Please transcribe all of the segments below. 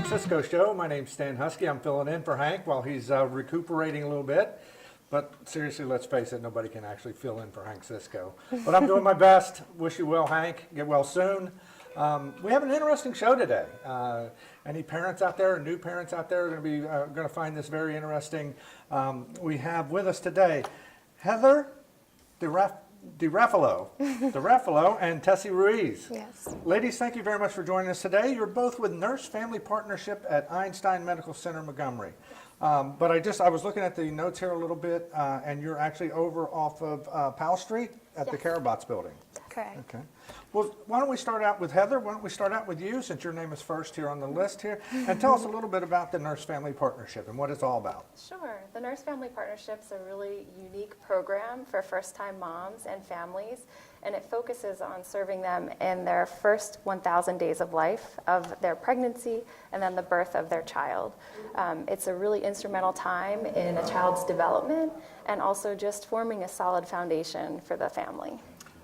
Cisco show. My name's Stan Husky. I'm filling in for Hank while he's recuperating a little bit. But seriously, let's face it, nobody can actually fill in for Hank Cisco. But I'm doing my best. Wish you well, Hank. Get well soon. We have an interesting show today. Any parents out there, or new parents out there, are going to be going to find this very interesting. We have with us today Heather DeRafelo and Tessi Ruiz. Yes. Ladies, thank you very much for joining us today. You're both with Nurse Family Partnership at Einstein Medical Center, Montgomery. But I was looking at the notes here a little bit, and you're actually over off of Powell Street at the Carabots building. Correct. Okay. Well, why don't we start out with Heather? Why don't we start out with you, since your name is first here on the list here, and tell us a little bit about the Nurse Family Partnership and what it's all about. Sure. The Nurse Family Partnership is a really unique program for first-time moms and families, and it focuses on serving them in their first 1,000 days of life of their pregnancy and then the birth of their child. It's a really instrumental time in a child's development and also just forming a solid foundation for the family.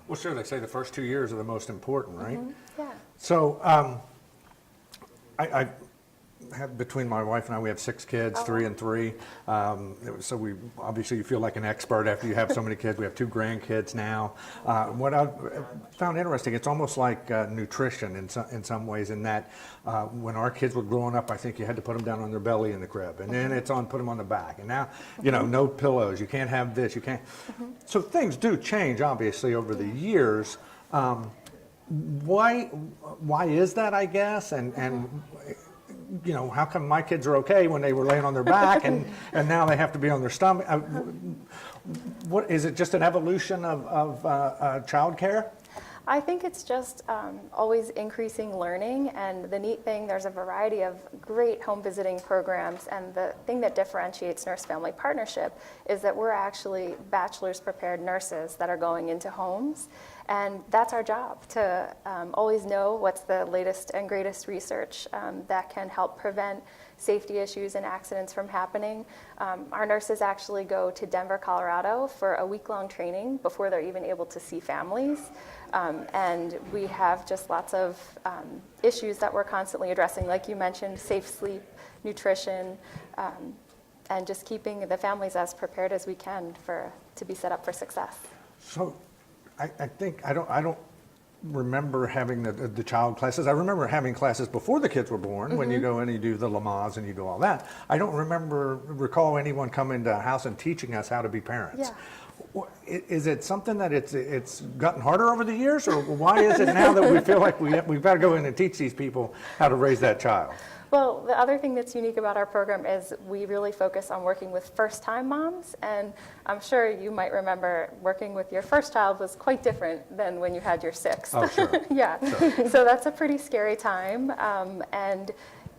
Well, sure, they say the first 2 years are the most important, right? Mm-hmm. Yeah. So I have, between my wife and I, we have 6 kids, 3 and 3. So we obviously you feel like an expert after you have so many kids. We have 2 grandkids now. What I found interesting, it's almost like nutrition in some ways, in that when our kids were growing up, I think you had to put them down on their belly in the crib, and then it's on put them on the back, and now no pillows. You can't have this. You can't. So things do change obviously over the years. Why is that, I guess, and how come my kids are okay when they were laying on their back and now they have to be on their stomach? What is it, just an evolution of child care? I think it's just always increasing learning, and the neat thing, there's a variety of great home visiting programs, and the thing that differentiates Nurse Family Partnership is that we're actually bachelor's prepared nurses that are going into homes, and that's our job, to always know what's the latest and greatest research that can help prevent safety issues and accidents from happening. Our nurses actually go to Denver, Colorado for a week-long training before they're even able to see families. And we have just lots of issues that we're constantly addressing, like you mentioned, safe sleep, nutrition, and just keeping the families as prepared as we can to be set up for success. So I think I don't remember having the child classes. I remember having classes before the kids were born, when you go in and you do the Lamaze and you do all that. I don't recall anyone coming to a house and teaching us how to be parents. Yeah. Is it something that it's gotten harder over the years, or why is it now that we feel like we've got to go in and teach these people how to raise that child? Well, the other thing that's unique about our program is we really focus on working with first-time moms, and I'm sure you might remember working with your first child was quite different than when you had your 6th. Oh, sure. Yeah, Sure. So that's a pretty scary time, and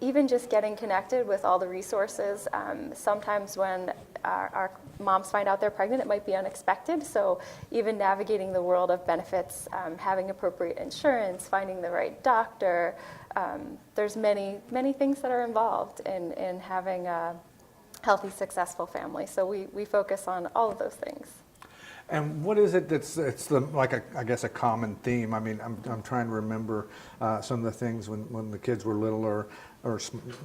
even just getting connected with all the resources. Sometimes when our moms find out they're pregnant, it might be unexpected, so even navigating the world of benefits, having appropriate insurance, finding the right doctor, there's many things that are involved in having a healthy, successful family. So we focus on all of those things. And what is it that's I guess a common theme? I mean, I'm trying to remember some of the things when the kids were little or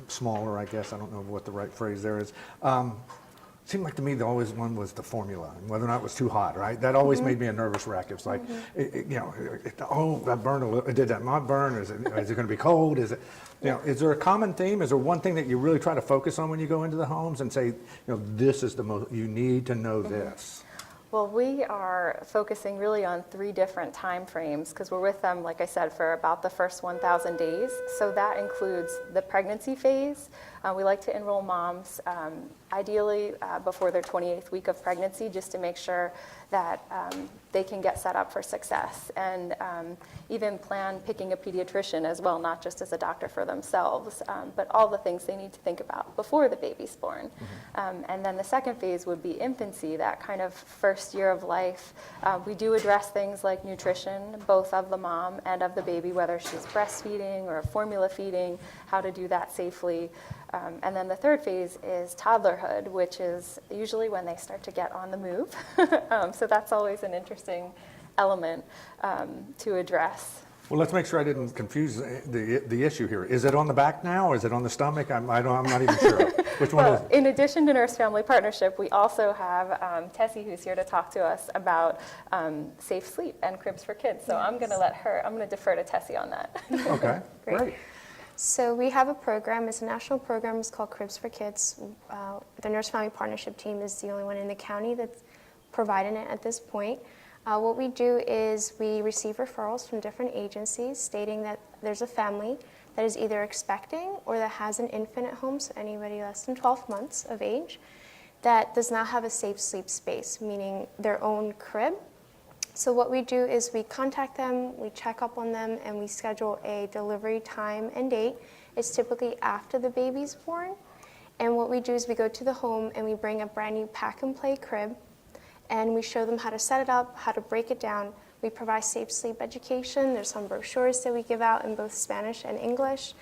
smaller, I guess. I don't know what the right phrase there is. It seemed like to me the always one was the formula, and whether or not it was too hot, right? That always made me a nervous wreck. It was like, that burned a little. Did that not burn? Is it going to be cold? Is it, is there a common theme? Is there one thing that you really try to focus on when you go into the homes and say, this is the most, you need to know this? Well, we are focusing really on 3 different time frames because we're with them, like I said, for about the first 1,000 days. So that includes the pregnancy phase, We like to enroll moms, ideally before their 28th week of pregnancy, just to make sure that they can get set up for success, and even plan picking a pediatrician as well, not just as a doctor for themselves, but all the things they need to think about before the baby's born. And then the second phase would be infancy, that kind of first year of life. We do address things like nutrition, both of the mom and of the baby, whether she's breastfeeding or formula feeding, how to do that safely. And then the third phase is toddlerhood, which is usually when they start to get on the move. So that's always an interesting element to address. Well, let's make sure I didn't confuse the issue here. Is it on the back now, or is it on the stomach? I'm not even sure. Which one is it? In addition to Nurse-Family Partnership, we also have Tessi, who's here to talk to us about safe sleep and cribs for kids. So I'm going to defer to Tessi on that. Okay, great. So we have a program. It's a national program. It's called Cribs for Kids. The Nurse Family Partnership team is the only one in the county that's providing it at this point. What we do is we receive referrals from different agencies stating that there's a family that is either expecting or that has an infant at home, so anybody less than 12 months of age, that does not have a safe sleep space, meaning their own crib. So what we do is we contact them, we check up on them, and we schedule a delivery time and date. It's typically after the baby's born. And what we do is we go to the home and we bring a brand new pack and play crib, and we show them how to set it up, how to break it down. We provide safe sleep education. There's some brochures that we give out in both Spanish and English.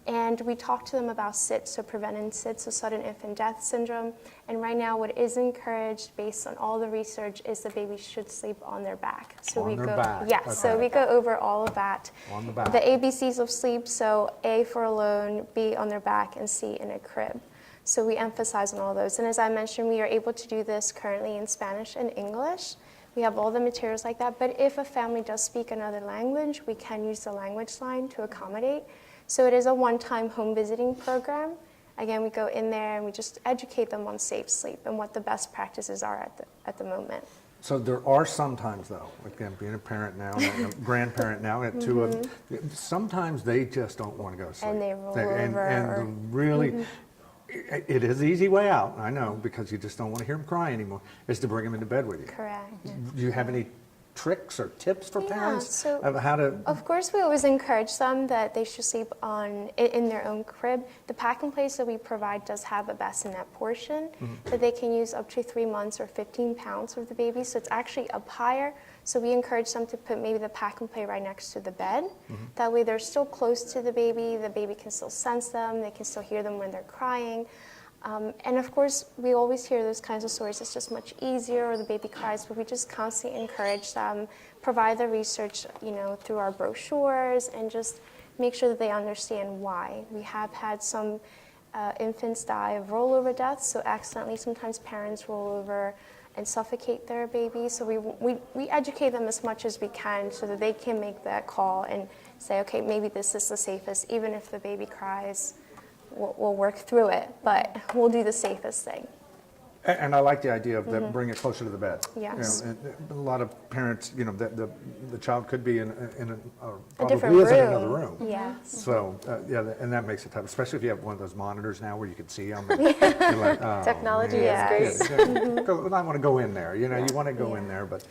And we talk to them about SIDS, so preventing SIDS, so sudden infant death syndrome. And right now what is encouraged based on all the research is the baby should sleep on their back. So on their back. Yeah, Okay. so we go over all of that. On the back. The ABCs of sleep, so A for alone, B on their back, and C in a crib. So we emphasize on all those. And as I mentioned, we are able to do this currently in Spanish and English. We have all the materials like that. But if a family does speak another language, we can use the language line to accommodate. So it is a one-time home visiting program. Again, we go in there and we just educate them on safe sleep and what the best practices are at the moment. So there are sometimes, though, again, being a parent now, and a grandparent now, and two of them, sometimes they just don't want to go to sleep. And they roll over. And really, it is the easy way out, I know, because you just don't want to hear them cry anymore, is to bring them into bed with you. Correct. Do you have any tricks or tips for parents so of how to? Of course, we always encourage them that they should sleep in their own crib. The pack and place that we provide does have a bassinet portion that they can use up to 3 months or 15 pounds with the baby. So it's actually up higher. So we encourage them to put maybe the pack and play right next to the bed. That way they're still close to the baby can still sense them, they can still hear them when they're crying. And of course, we always hear those kinds of stories. It's just much easier, or the baby cries, but we just constantly encourage them, provide the research, through our brochures, and just make sure that they understand why. We have had some infants die of rollover deaths, so accidentally sometimes parents roll over and suffocate their baby. So we educate them as much as we can so that they can make that call and say, okay, maybe this is the safest, even if the baby cries. We'll work through it, but we'll do the safest thing. And I like the idea of that, bring it closer to the bed. Yes. And a lot of parents, the child could be in A different probably is in room. another room. Yes. So and that makes it tough, especially if you have one of those monitors now where you can see them. And you're like, oh, Technology man. is great. I want to go in there. You want to go in there, but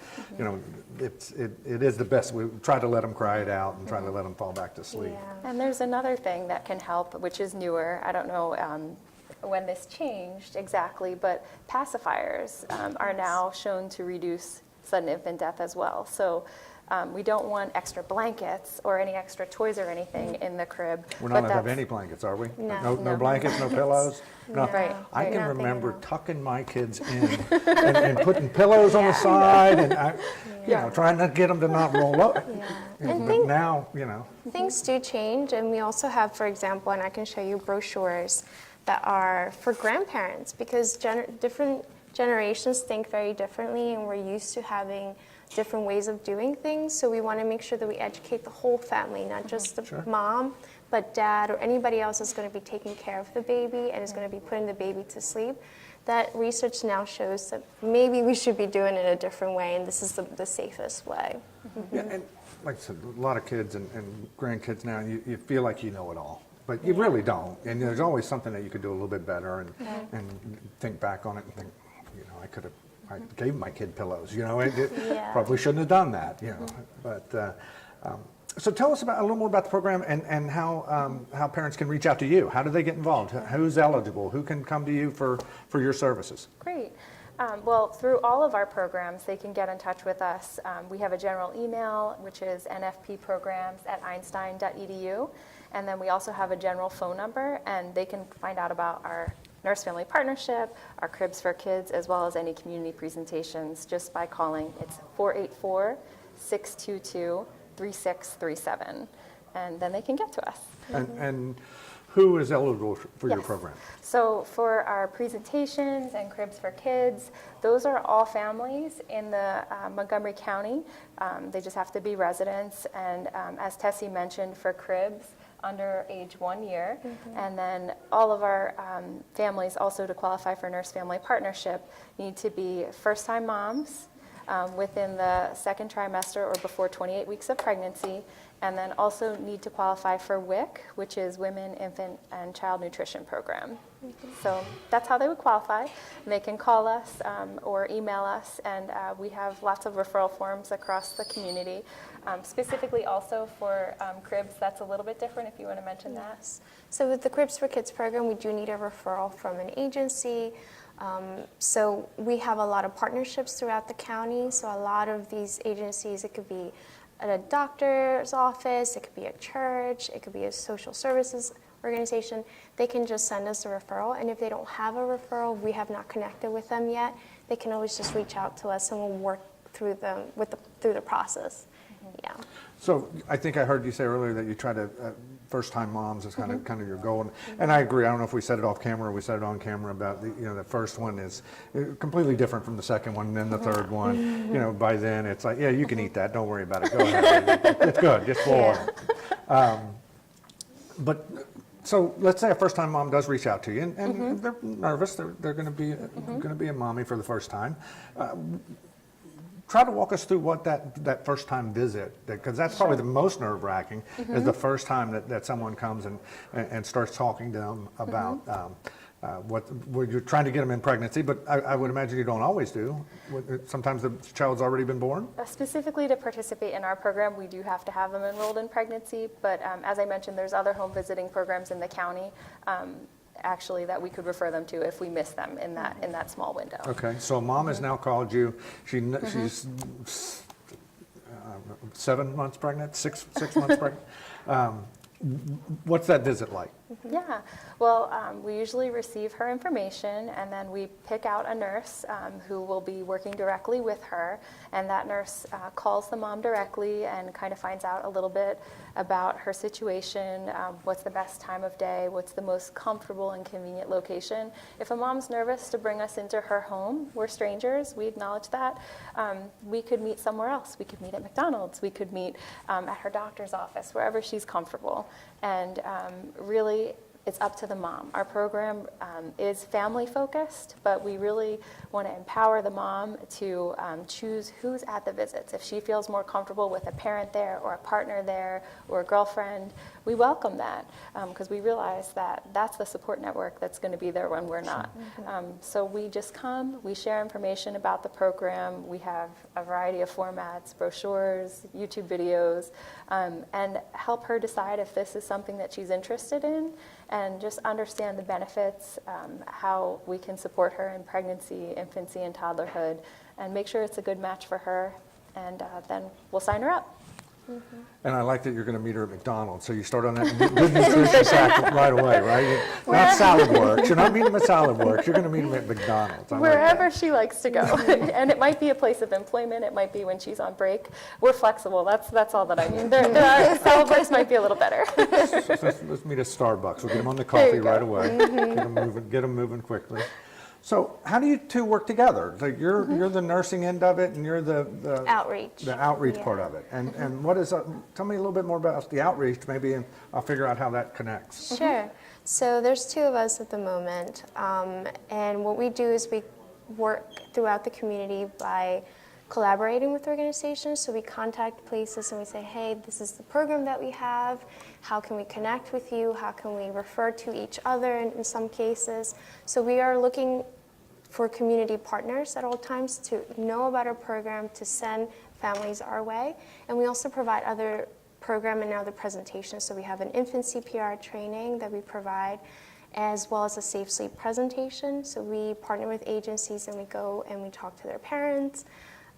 it is the best. We try to let them cry it out and try to let them fall back to sleep. Yeah. And there's another thing that can help, which is newer. I don't know when this changed exactly, but pacifiers are now shown to reduce sudden infant death as well. So we don't want extra blankets or any extra toys or anything in the crib. We're not going to have any blankets, are we? No. No blankets, no pillows? No. Right. I can Nothing remember at all. tucking my kids in and putting pillows on the side and trying to get them to not roll up. And But now, things do change, and we also have, for example, and I can show you brochures that are for grandparents, because different generations think very differently, and we're used to having different ways of doing things. So we want to make sure that we educate the whole family, not just the mom, but dad or anybody else that's going to be taking care of the baby and is going to be putting the baby to sleep. That research now shows that maybe we should be doing it a different way, and this is the safest way. Yeah, and like I said, a lot of kids and grandkids now, you feel like you know it all. but you really don't. And there's always something that you could do a little bit better, and think back on it and think, I gave my kid pillows, probably shouldn't have done that, But so tell us a little more about the program and how parents can reach out to you. How do they get involved? Who's eligible? Who can come to you for your services? Great. Well, through all of our programs, they can get in touch with us. We have a general email, which is nfpprograms@einstein.edu. And then we also have a general phone number, and they can find out about our Nurse Family Partnership, our Cribs for Kids, as well as any community presentations just by calling. It's 484-622-3637. And then they can get to us. And who is eligible for your program? So for our presentations and Cribs for Kids, those are all families in the Montgomery County. They just have to be residents. And as Tessi mentioned, for Cribs, under age 1 year. And then all of our families also to qualify for Nurse Family Partnership need to be first-time moms within the second trimester or before 28 weeks of pregnancy, and then also need to qualify for WIC, which is Women, Infant, and Child Nutrition Program. So that's how they would qualify. And they can call us or email us, and we have lots of referral forms across the community. Specifically also for Cribs, that's a little bit different, if you want to mention that. So with the Cribs for Kids program, we do need a referral from an agency. So we have a lot of partnerships throughout the county. So a lot of these agencies, it could be at a doctor's office, it could be a church, it could be a social services organization. They can just send us a referral, and if they don't have a referral, we have not connected with them yet, they can always just reach out to us and we'll work through through the process. Yeah. So I think I heard you say earlier that you try to first-time moms is kind of your goal, and I agree. I don't know if we said it off camera or we said it on camera about the first one is completely different from the second one, and then the third one. By then it's like, yeah, you can eat that. Don't worry about it. Go ahead. It's good. Just go on. But so let's say a first-time mom does reach out to you, and they're nervous. They're going to be a mommy for the first time. Try to walk us through what that first time visit, because that's probably the most nerve-wracking, is the first time that someone comes and starts talking to them about what you're trying to get them in pregnancy, but I would imagine you don't always do. Sometimes the child's already been born? Specifically to participate in our program, we do have to have them enrolled in pregnancy, but as I mentioned, there's other home visiting programs in the county actually that we could refer them to if we miss them in that small window. Okay, so a mom has now called you. She's 7 months pregnant, six months pregnant. What's that visit like? Yeah, well, we usually receive her information, and then we pick out a nurse who will be working directly with her, and that nurse calls the mom directly and kind of finds out a little bit about her situation, what's the best time of day, what's the most comfortable and convenient location. If a mom's nervous to bring us into her home, we're strangers, we acknowledge that. We could meet somewhere else. We could meet at McDonald's. We could meet at her doctor's office, wherever she's comfortable. And really, it's up to the mom. Our program is family focused, but we really want to empower the mom to choose who's at the visits. If she feels more comfortable with a parent there or a partner there or a girlfriend, we welcome that because we realize that that's the support network that's going to be there when we're not. So we just come, we share information about the program. We have a variety of formats, brochures, YouTube videos, and help her decide if this is something that she's interested in, and just understand the benefits, how we can support her in pregnancy, infancy, and toddlerhood, and make sure it's a good match for her, and then we'll sign her up. And I like that you're going to meet her at McDonald's. So you start on that good nutrition track right away, right? Not Salad Works. You're not meeting them at Salad Works. You're going to meet them at McDonald's. Wherever she likes to go. And it might be a place of employment. It might be when she's on break. We're flexible. That's all that I mean. Salad Works might be a little better. Let's meet at Starbucks. We'll get them on the coffee right away. Get them moving quickly. So how do you two work together? Like you're the nursing end of it, and you're the outreach. The outreach part of it. And what is? Tell me a little bit more about the outreach, maybe, and I'll figure out how that connects. Sure. So there's 2 of us at the moment, and what we do is we work throughout the community by collaborating with organizations. So we contact places and we say, hey, this is the program that we have. How can we connect with you? How can we refer to each other in some cases? So we are looking for community partners at all times to know about our program, to send families our way. And we also provide other program and other presentations. So we have an infant CPR training that we provide, as well as a safe sleep presentation. So we partner with agencies and we go and we talk to their parents.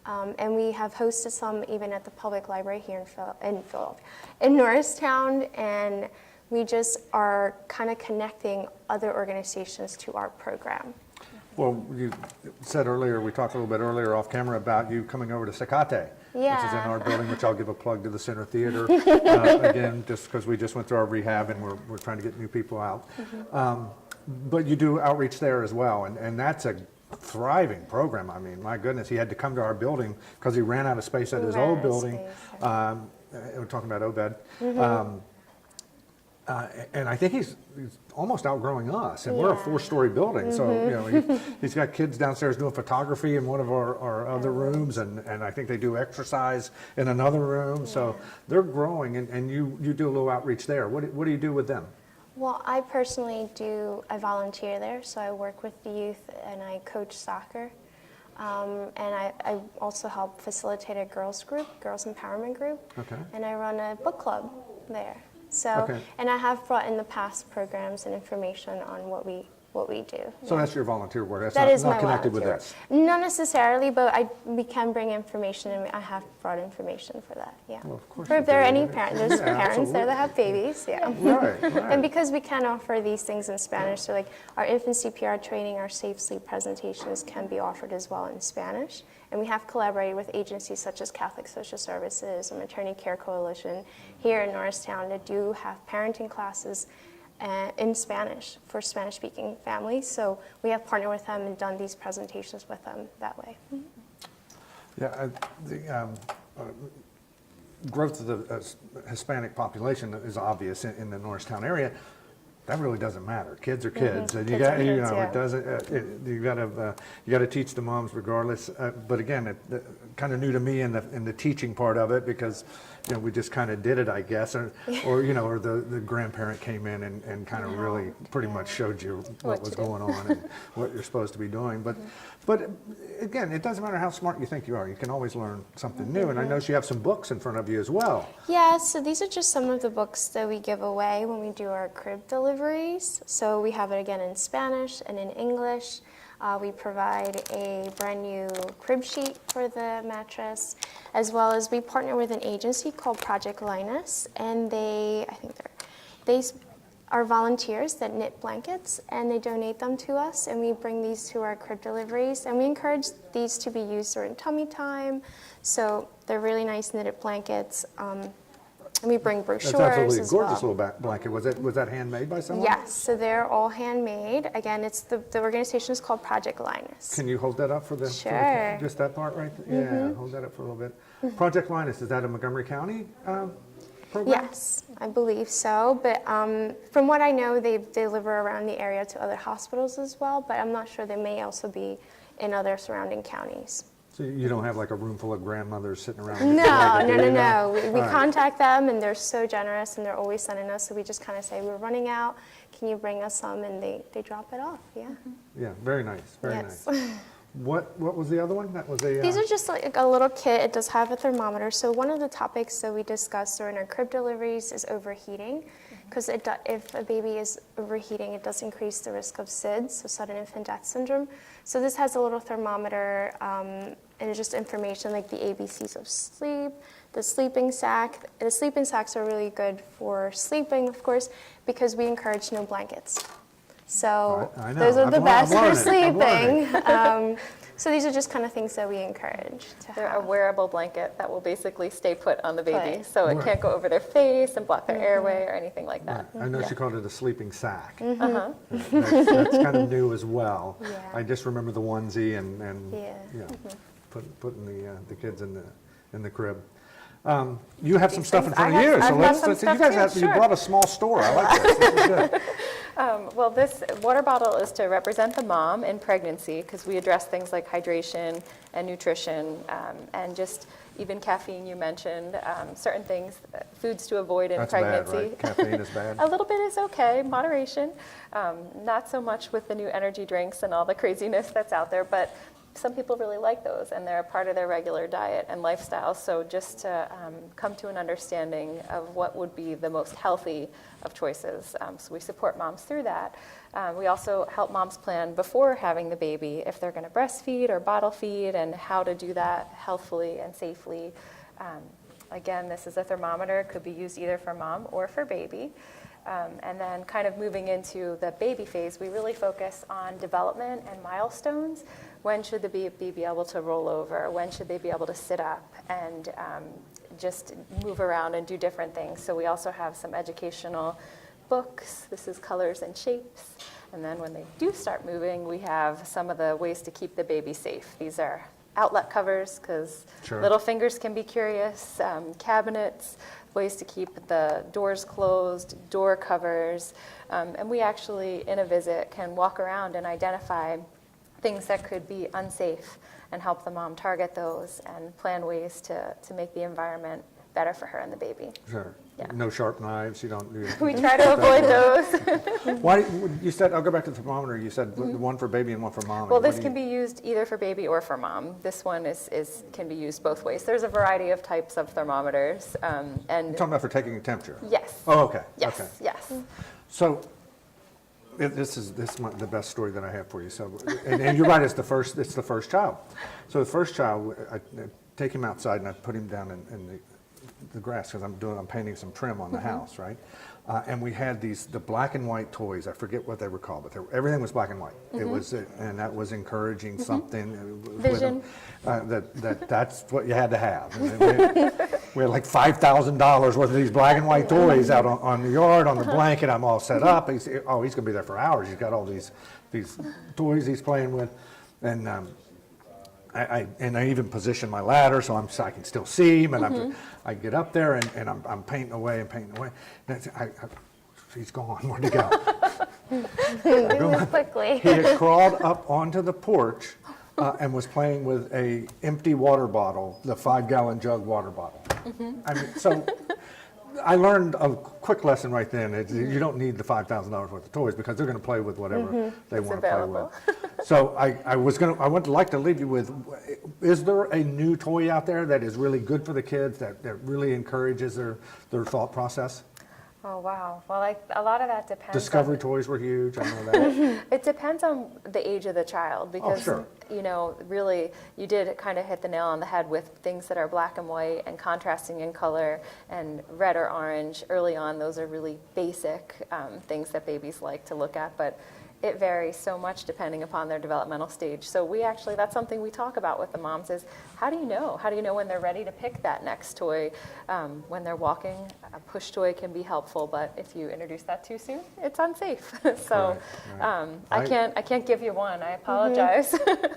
And we have hosted some even at the public library here in Norristown. And we just are kind of connecting other organizations to our program. Well, you said earlier, we talked a little bit earlier off camera about you coming over to Secate, which is in Yeah. our building, which I'll give a plug to the Center Theater. Again, just because we just went through our rehab and we're trying to get new people out. But you do outreach there as well, and that's a thriving program. I mean, my goodness, he had to come to our building because he ran out of space at his Ran old out of building. space, We're talking about Obed. And I think he's almost outgrowing us, and we're a Yeah. 4-story building. So, you know, he's got kids downstairs doing photography in one of our other rooms, and I think they do exercise in another room. So they're growing, and you do a little outreach there. What do you do with them? Well, I personally I volunteer there, so I work with the youth and I coach soccer. And I also help facilitate a girls empowerment group. Okay. And I run a book club there. So, Okay. and I have brought in the past programs and information on what we do. So that's your volunteer work. That's That is not my connected with volunteer this. work. Not necessarily, but we can bring information, and I have brought information for that. Yeah. Well, of course For you if there are do. any parents, there's Yeah, parents there that absolutely. have babies. Yeah. Right, right. And because we can offer these things in Spanish, so like our infant CPR training, our safe sleep presentations can be offered as well in Spanish. And we have collaborated with agencies such as Catholic Social Services and Maternity Care Coalition here in Norristown that do have parenting classes in Spanish for Spanish-speaking families. So we have partnered with them and done these presentations with them that way. Yeah, the growth of the Hispanic population is obvious in the Norristown area. That really doesn't matter. Kids are kids, and Kids are kids, yeah. it doesn't. You got to teach the moms regardless. But again, it kind of new to me in the teaching part of it, because we just kind of did it, I guess, or the grandparent came in and kind of really pretty much showed you what was going on and what you're supposed to be doing. But again, it doesn't matter how smart you think you are. You can always learn something new. And I know you have some books in front of you as well. Yeah, so these are just some of the books that we give away when we do our crib deliveries. So we have it again in Spanish and in English. We provide a brand new crib sheet for the mattress, as well as we partner with an agency called Project Linus, and they are volunteers that knit blankets, and they donate them to us, and we bring these to our crib deliveries, and we encourage these to be used during tummy time. So they're really nice knitted blankets. And we bring brochures That's absolutely a as gorgeous well. little blanket. Was that handmade by someone? Yes, so they're all handmade. Again, it's the organization is called Project Linus. Can you hold that up for the Sure. just that part right there? Yeah, hold that up for a little bit. Project Linus, is that a Montgomery County program? Yes, I believe so. But from what I know, they deliver around the area to other hospitals as well. But I'm not sure. They may also be in other surrounding counties. So you don't have like a room full of grandmothers sitting around? No. We All right. contact them, and they're so generous, and they're always sending us. So we just kind of say, we're running out. Can you bring us some? And they drop it off. Yeah. Yeah, very nice, very Yes. nice. What was the other one? That was a. These are just like a little kit. It does have a thermometer. So one of the topics that we discuss during our crib deliveries is overheating, because if a baby is overheating, it does increase the risk of SIDS, so sudden infant death syndrome. So this has a little thermometer, and it's just information like the ABCs of sleep, the sleeping sack. The sleeping sacks are really good for sleeping, of course, because we encourage no blankets. So I know. those are the I'm best for learning. I'm sleeping. So these are just kind of things that we encourage to They're a have. wearable blanket that will basically stay put on the baby, Put. so it Right. can't go over their face and block their airway or anything like that. I know she called it a sleeping sack. Uh-huh. That's kind of new as well. Yeah. I just remember the onesie and Yeah. putting the kids in the crib. You have some stuff in front of you, so I've got some you stuff guys too, have, you sure. brought a small store. I like this. This is good. Well, this water bottle is to represent the mom in pregnancy because we address things like hydration and nutrition and just even caffeine you mentioned, certain things, foods to avoid in That's pregnancy. bad, right? Caffeine is bad. A little bit is okay, moderation. Not so much with the new energy drinks and all the craziness that's out there, but some people really like those and they're a part of their regular diet and lifestyle. So just to come to an understanding of what would be the most healthy of choices. So we support moms through that. We also help moms plan before having the baby if they're going to breastfeed or bottle feed and how to do that healthfully and safely. Again, this is a thermometer. It could be used either for mom or for baby. And then kind of moving into the baby phase, we really focus on development and milestones. When should the baby be able to roll over? When should they be able to sit up and just move around and do different things? So we also have some educational books. This is Colors and Shapes. And then when they do start moving, we have some of the ways to keep the baby safe. These are outlet covers because Sure. little fingers can be curious, cabinets, ways to keep the doors closed, door covers. And we actually, in a visit, can walk around and identify things that could be unsafe and help the mom target those and plan ways to make the environment better for her and the baby. Sure. Yeah. No sharp knives. You don't do. We try to avoid those. Why you said? I'll go back to the thermometer. You said one for baby and one for mom. Well, this can be used either for baby or for mom. This one can be used both ways. There's a variety of types of thermometers. I'm talking about for taking a temperature. Yes. Oh, okay. Yes. Okay. Yes. So this is the best story that I have for you. So, and you're right. It's the first child. So the first child, I take him outside and I put him down in the grass because I'm painting some trim on the house, right? And we had the black and white toys. I forget what they were called, but everything was black and white. It was, and that was encouraging something. Vision. That's what you had to have. And we had like $5,000 worth of these black and white toys out on the yard on the blanket. I'm all set up. He's going to be there for hours. He's got all these toys he's playing with, and I even position my ladder so I can still see him, and I get up there and I'm painting away. And he's gone. Where'd he go? Move quickly. He had crawled up onto the porch and was playing with a empty water bottle, the 5-gallon jug water bottle. I mean, so I learned a quick lesson right then. You don't need the $5,000 worth of toys because they're going to play with whatever they want to play with. So I would like to leave you with, is there a new toy out there that is really good for the kids, that really encourages their thought process? Oh, wow. Well, a lot of that depends. Discovery toys were huge, I know that. It depends on the age of the child because, sure. Really, you did kind of hit the nail on the head with things that are black and white and contrasting in color and red or orange. Early on, those are really basic things that babies like to look at, but it varies so much depending upon their developmental stage. So that's something we talk about with the moms is, how do you know? How do you know when they're ready to pick that next toy? When they're walking, a push toy can be helpful, but if you introduce that too soon, it's unsafe. So Right. I can't give you one. I apologize.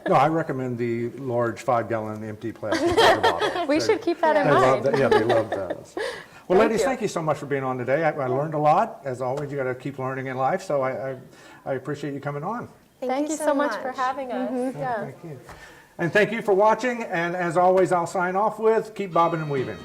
No, I recommend the large 5-gallon empty plastic water bottle. We should keep that in They love mind. that. Yeah, they love those. Well, ladies, you. thank you so much for being on today. I learned a lot. As always, you got to keep learning in life, so I appreciate you coming on. Thank you so much for having us. Yeah. Thank you. And thank you for watching. And as always, I'll sign off with keep bobbing and weaving.